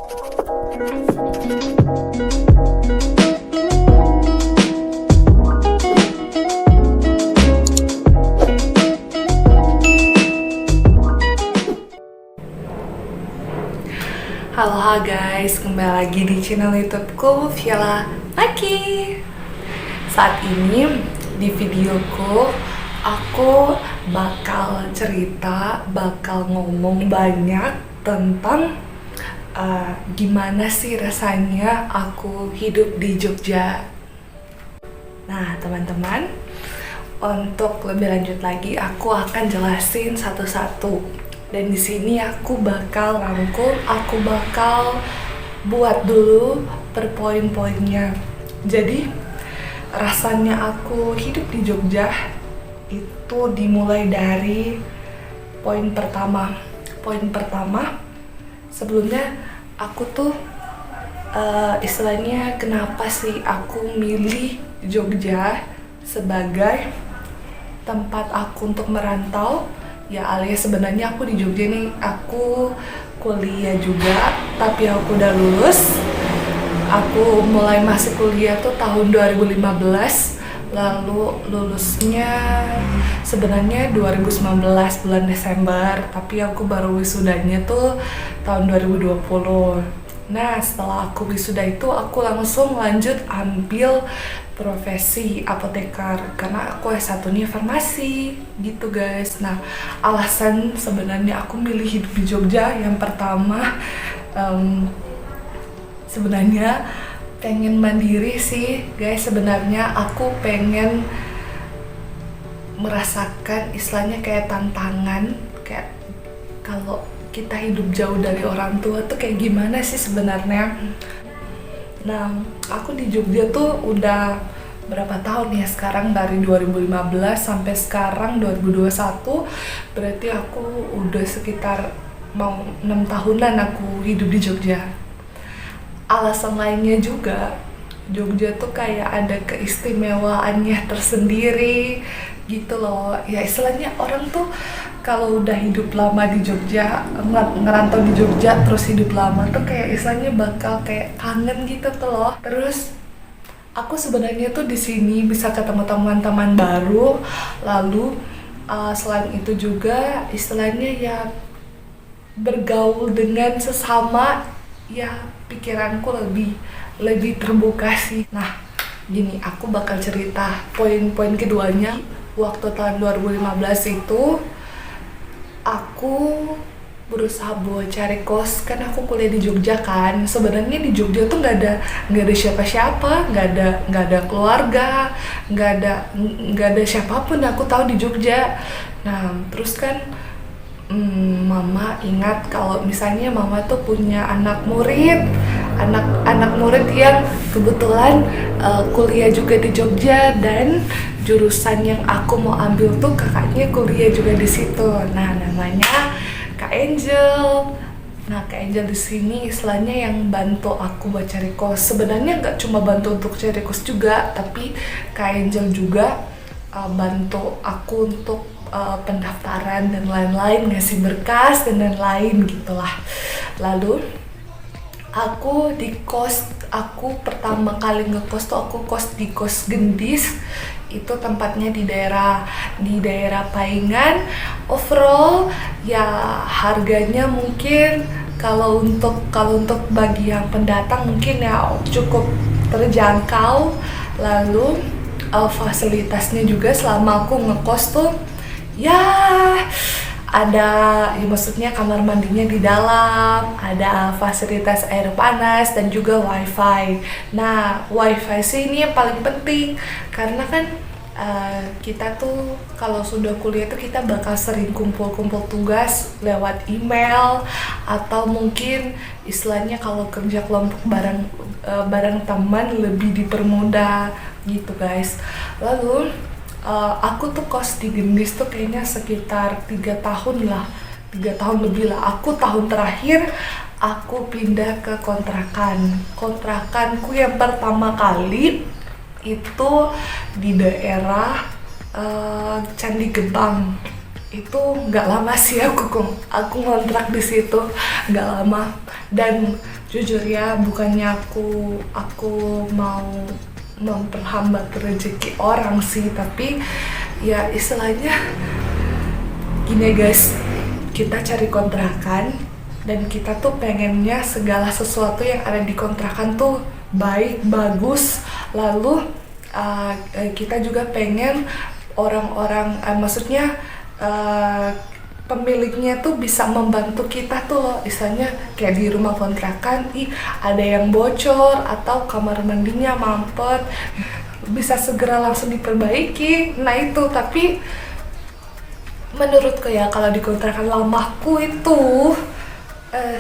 Halo guys, kembali lagi di channel YouTubeku Viola Lucky. Saat ini di videoku aku bakal cerita, bakal ngomong banyak tentang gimana sih rasanya aku hidup di Jogja. Nah teman-teman, untuk lebih lanjut lagi aku akan jelasin satu-satu. Dan di sini aku bakal rangkum, aku bakal buat dulu per poin-poinnya. Jadi rasanya aku hidup di Jogja itu dimulai dari poin pertama. Poin pertama, sebelumnya aku tuh istilahnya kenapa sih aku milih Jogja sebagai tempat aku untuk merantau. Ya alias sebenarnya aku di Jogja nih, aku kuliah juga, tapi aku udah lulus. Aku mulai masuk kuliah tuh tahun 2015, lalu lulusnya sebenarnya 2019 bulan Desember, tapi aku baru wisudanya tuh tahun 2020. Nah setelah aku wisuda itu aku langsung lanjut ambil profesi apoteker karena aku S1-nya farmasi gitu guys. Nah alasan sebenarnya aku milih hidup di Jogja yang pertama sebenarnya pengen mandiri sih guys. Sebenarnya aku pengen merasakan istilahnya kayak tantangan, kayak kalau kita hidup jauh dari orang tua tuh kayak gimana sih sebenarnya. Nah, aku di Jogja tuh udah berapa tahun ya sekarang, dari 2015 sampai sekarang 2021, berarti aku udah sekitar mau 6 tahunan aku hidup di Jogja. Alasan lainnya juga, Jogja tuh kayak ada keistimewaannya tersendiri gitu loh. Ya istilahnya orang tuh kalau udah hidup lama di Jogja, ngerantau di Jogja terus hidup lama tuh kayak istilahnya bakal kayak kangen gitu tuh loh. Terus aku sebenarnya tuh di sini bisa ketemu teman-teman baru, lalu selain itu juga istilahnya ya bergaul dengan sesama, ya pikiranku lebih terbuka sih. Nah gini, aku bakal cerita poin-poin keduanya. Waktu tahun 2015 itu aku berusaha buat cari kos, kan aku kuliah di Jogja kan. Sebenarnya di Jogja tuh nggak ada siapa-siapa, nggak ada keluarga, nggak ada siapapun aku tahu di Jogja. Nah terus kan mama ingat kalau misalnya mama tuh punya anak murid yang kebetulan kuliah juga di Jogja, dan jurusan yang aku mau ambil tuh kakaknya kuliah juga di situ. Nah namanya Kak Angel. Nah Kak Angel di sini istilahnya yang bantu aku buat cari kos. Sebenarnya nggak cuma bantu untuk cari kos juga, tapi Kak Angel juga bantu aku untuk pendaftaran dan lain-lain, ngasih berkas dan lain-lain gitulah. Lalu aku di kos, aku pertama kali ngekos tuh aku kos di Kos Gendis. Itu tempatnya di daerah Paingan. Overall ya harganya mungkin kalau untuk bagi yang pendatang mungkin ya cukup terjangkau. Lalu fasilitasnya juga selama aku ngekos tuh ya ada, ya maksudnya kamar mandinya di dalam, ada fasilitas air panas dan juga wifi. Nah wifi sih ini yang paling penting karena kan kita tuh kalau sudah kuliah tuh kita bakal sering kumpul-kumpul tugas lewat email, atau mungkin istilahnya kalau kerja kelompok bareng teman lebih dipermudah gitu guys. Lalu aku tuh kos di Gendis tuh kayaknya sekitar 3 tahun lebih lah. Aku tahun terakhir aku pindah ke kontrakanku yang pertama kali itu di daerah Candi Gebang. itu nggak lama sih aku ngontrak di situ, nggak lama. Dan jujur ya, bukannya aku mau memperhambat rezeki orang sih, tapi ya istilahnya gini guys, kita cari kontrakan dan kita tuh pengennya segala sesuatu yang ada di kontrakan tuh baik, bagus. Lalu kita juga pengen orang-orang, maksudnya pemiliknya tuh bisa membantu kita tuh loh. Misalnya kayak di rumah kontrakan, ada yang bocor atau kamar mandinya mampet, bisa segera langsung diperbaiki. Nah itu, tapi menurutku ya kalau di kontrakan lamaku itu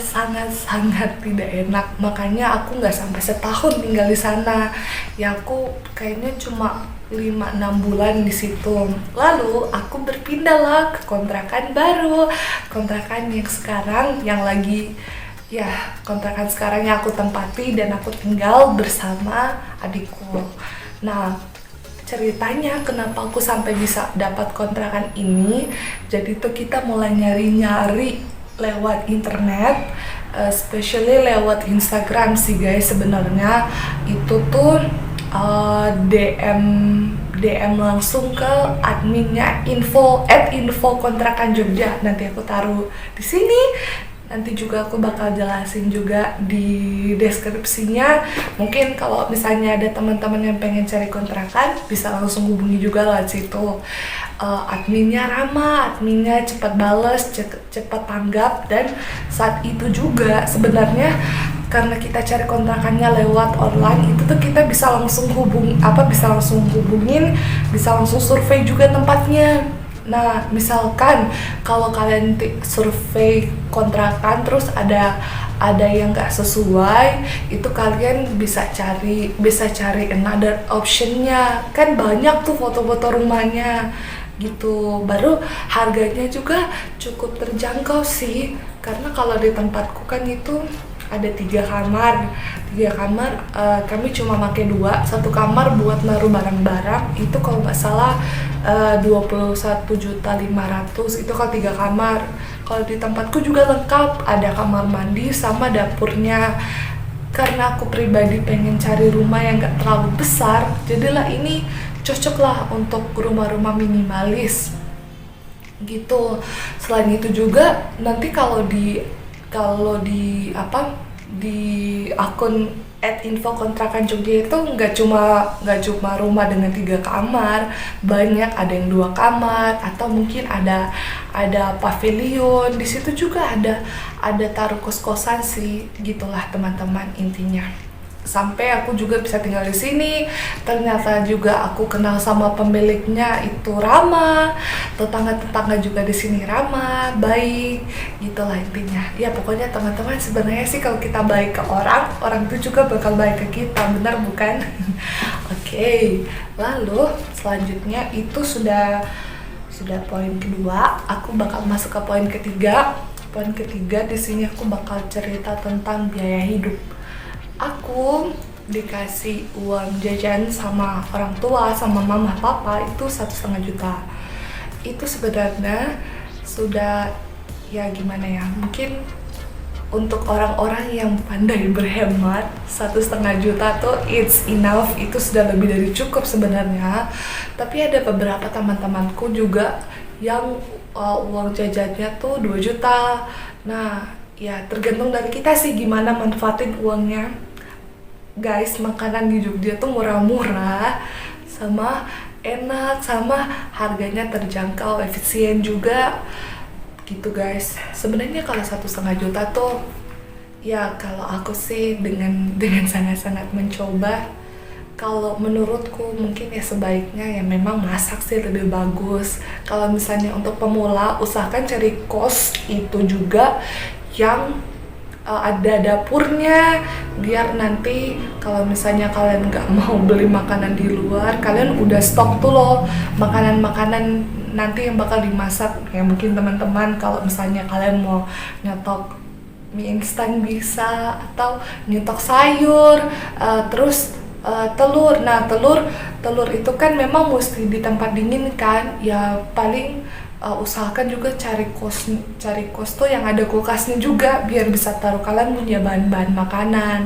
sangat-sangat tidak enak. Makanya aku nggak sampai setahun tinggal di sana. Ya aku kayaknya cuma 5-6 bulan di situ. Lalu aku berpindah lah ke kontrakan baru, kontrakan yang sekarang yang lagi kontrakan sekarang yang aku tempati dan aku tinggal bersama adikku. Nah, ceritanya kenapa aku sampai bisa dapat kontrakan ini, jadi tuh kita mulai nyari-nyari lewat internet, especially lewat Instagram sih guys. Sebenarnya itu tuh DM langsung ke adminnya info kontrakan Jogja. Nanti aku taruh di sini. Nanti juga aku bakal jelasin juga di deskripsinya. Mungkin kalau misalnya ada teman-teman yang pengen cari kontrakan, bisa langsung hubungi juga lewat situ. Adminnya ramah, adminnya cepat bales, cepat tanggap. Dan saat itu juga sebenarnya karena kita cari kontrakannya lewat online, itu tuh kita bisa langsung hubungin, bisa langsung survei juga tempatnya. Nah, misalkan kalau kalian survei kontrakan terus ada yang nggak sesuai, itu kalian bisa cari another optionnya. Kan banyak tuh foto-foto rumahnya gitu. Baru harganya juga cukup terjangkau sih. Karena kalau di tempatku kan itu ada 3 kamar, kami cuma pakai 2, satu kamar buat naruh barang-barang, itu kalau nggak salah 21.500.000 itu kalau 3 kamar. Kalau di tempatku juga lengkap, ada kamar mandi sama dapurnya. Karena aku pribadi pengen cari rumah yang nggak terlalu besar, jadilah ini cocok lah untuk rumah-rumah minimalis gitu. Selain itu juga nanti kalau di akun @info kontrakan Jogja itu nggak cuma rumah dengan 3 kamar, banyak, ada yang 2 kamar atau mungkin ada pavilion. Di situ juga ada taruh kos-kosan sih, gitulah teman-teman intinya. Sampai aku juga bisa tinggal di sini. Ternyata juga aku kenal sama pemiliknya, itu ramah. Tetangga-tetangga juga di sini ramah, baik. Gitulah intinya. Ya pokoknya teman-teman, sebenarnya sih kalau kita baik ke orang itu juga bakal baik ke kita, benar bukan? Oke. Lalu selanjutnya itu sudah poin kedua. Aku bakal masuk ke poin ketiga. Poin ketiga di sini aku bakal cerita tentang biaya hidup. Aku dikasih uang jajan sama orang tua, sama mama papa itu 1,5 juta. Itu sebenarnya sudah, ya gimana ya, mungkin untuk orang-orang yang pandai berhemat, 1,5 juta tuh it's enough, itu sudah lebih dari cukup sebenarnya. Tapi ada beberapa teman-temanku juga yang uang jajannya tuh 2 juta. Nah ya tergantung dari kita sih gimana manfaatin uangnya. Guys, makanan di Jogja tuh murah-murah, sama enak, sama harganya terjangkau, efisien juga gitu guys. Sebenarnya kalau 1,5 juta tuh, ya kalau aku sih dengan sangat-sangat mencoba. Kalau menurutku mungkin ya sebaiknya ya memang masak sih lebih bagus. Kalau misalnya untuk pemula, usahakan cari kos itu juga yang ada dapurnya, biar nanti kalau misalnya kalian nggak mau beli makanan di luar, kalian udah stok tuh loh makanan-makanan nanti yang bakal dimasak. Ya mungkin teman-teman kalau misalnya kalian mau nyetok mie instan bisa, atau nyetok sayur, terus telur. Nah telur itu kan memang mesti di tempat dingin kan, ya paling usahakan juga cari kos tuh yang ada kulkasnya juga biar bisa taruh kalian punya bahan-bahan makanan.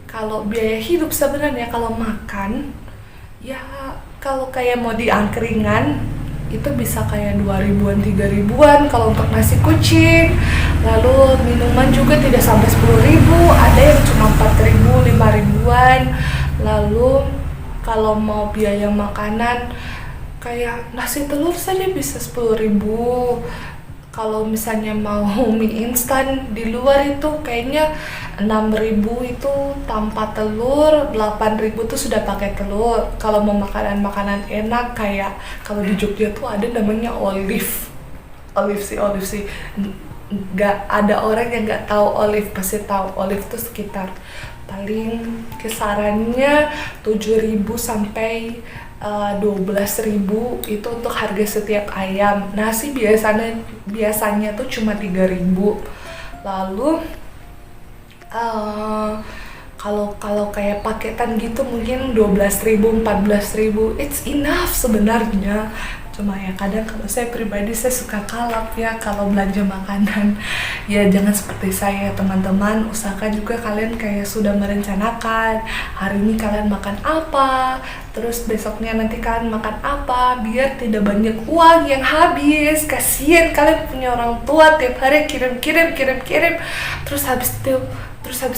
Kalau biaya hidup sebenarnya kalau makan ya kalau kayak mau di angkringan itu bisa kayak 2 ribuan 3 ribuan kalau untuk nasi kucing. Lalu minuman juga tidak sampai 10 ribu, ada yang cuma 4 ribu 5 ribuan. Lalu kalau mau biaya makanan kayak nasi telur saja bisa 10 ribu. Kalau misalnya mau mie instan di luar itu kayaknya 6 ribu itu tanpa telur, 8 ribu tuh sudah pakai telur. Kalau mau makanan-makanan enak kayak kalau di Jogja tuh ada namanya Olive sih. Nggak ada orang yang nggak tahu Olive, pasti tahu. Olive tuh sekitar paling kisarannya 7.000 sampai 12.000 itu untuk harga setiap ayam. Nasi biasanya tuh cuma 3.000. Lalu kalau kayak paketan gitu mungkin 12.000 14.000, it's enough sebenarnya. Cuma ya kadang kalau saya pribadi saya suka kalap ya kalau belanja makanan. Ya jangan seperti saya teman-teman, usahakan juga kalian kayak sudah merencanakan hari ini kalian makan apa, terus besoknya nanti kalian makan apa, biar tidak banyak uang yang habis. Kasian kalian punya orang tua tiap hari kirim, terus habis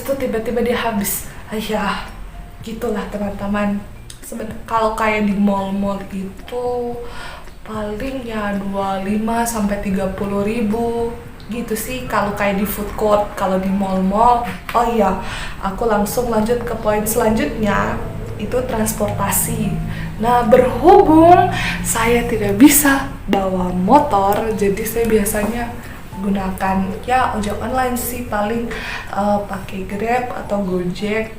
itu tiba-tiba dia habis. Ya gitulah teman-teman. Kalau kayak di mall-mall itu paling ya 25 sampai 30 ribu gitu sih kalau kayak di food court. Kalau di mall-mall, oh iya, aku langsung lanjut ke poin selanjutnya, itu transportasi. Nah, berhubung saya tidak bisa bawa motor, jadi saya biasanya gunakan ya ojek online sih, paling pakai Grab atau Gojek.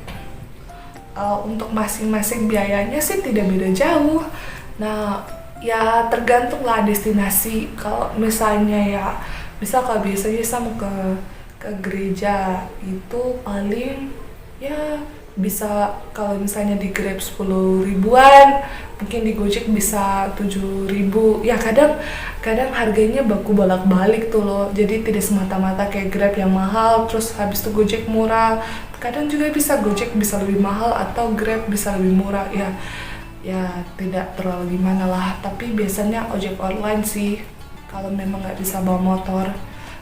Untuk masing-masing biayanya sih tidak beda jauh. Nah, ya tergantung lah destinasi. Kalau misalnya ya bisa kalau biasanya sama ke gereja itu paling ya bisa, kalau misalnya di Grab 10 ribuan, mungkin di Gojek bisa 7 ribu. Ya kadang harganya baku bolak-balik tuh loh. Jadi tidak semata-mata kayak Grab yang mahal terus habis itu Gojek murah. Kadang juga bisa Gojek bisa lebih mahal atau Grab bisa lebih murah. Ya tidak terlalu gimana lah, tapi biasanya ojek online sih kalau memang nggak bisa bawa motor.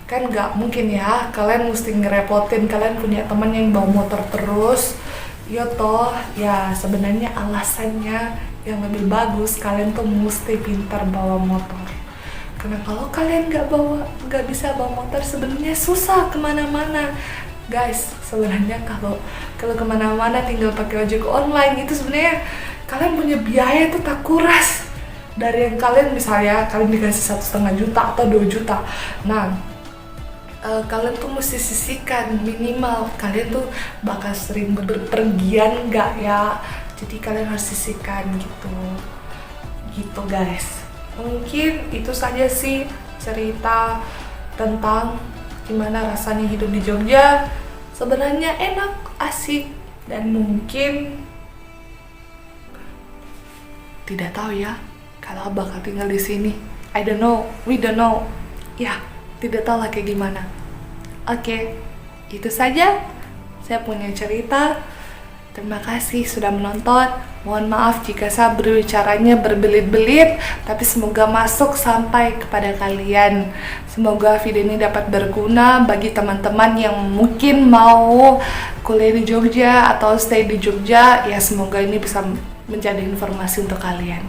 Kan nggak mungkin ya kalian mesti ngerepotin, kalian punya teman yang bawa motor terus. Ya toh ya sebenarnya alasannya yang lebih bagus kalian tuh mesti pintar bawa motor. Karena kalau kalian nggak bisa bawa motor sebenarnya susah kemana-mana. Guys, sebenarnya kalau kemana-mana tinggal pakai ojek online itu sebenarnya kalian punya biaya itu tak kuras dari yang kalian misalnya kalian dikasih 1,5 juta atau 2 juta. Nah, kalian tuh mesti sisihkan minimal kalian tuh bakal sering berpergian nggak ya, jadi kalian harus sisihkan gitu guys. Mungkin itu saja sih cerita tentang gimana rasanya hidup di Jogja. Sebenarnya enak, asik, dan mungkin tidak tahu ya kalau bakal tinggal di sini. I don't know, we don't know. Ya, tidak tahu lah kayak gimana. Oke, itu saja saya punya cerita. Terima kasih sudah menonton. Mohon maaf jika saya berbicaranya berbelit-belit, tapi semoga masuk sampai kepada kalian. Semoga video ini dapat berguna bagi teman-teman yang mungkin mau kuliah di Jogja atau stay di Jogja. Ya, semoga ini bisa menjadi informasi untuk kalian.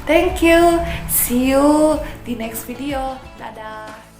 Thank you. See you di next video. Dadah.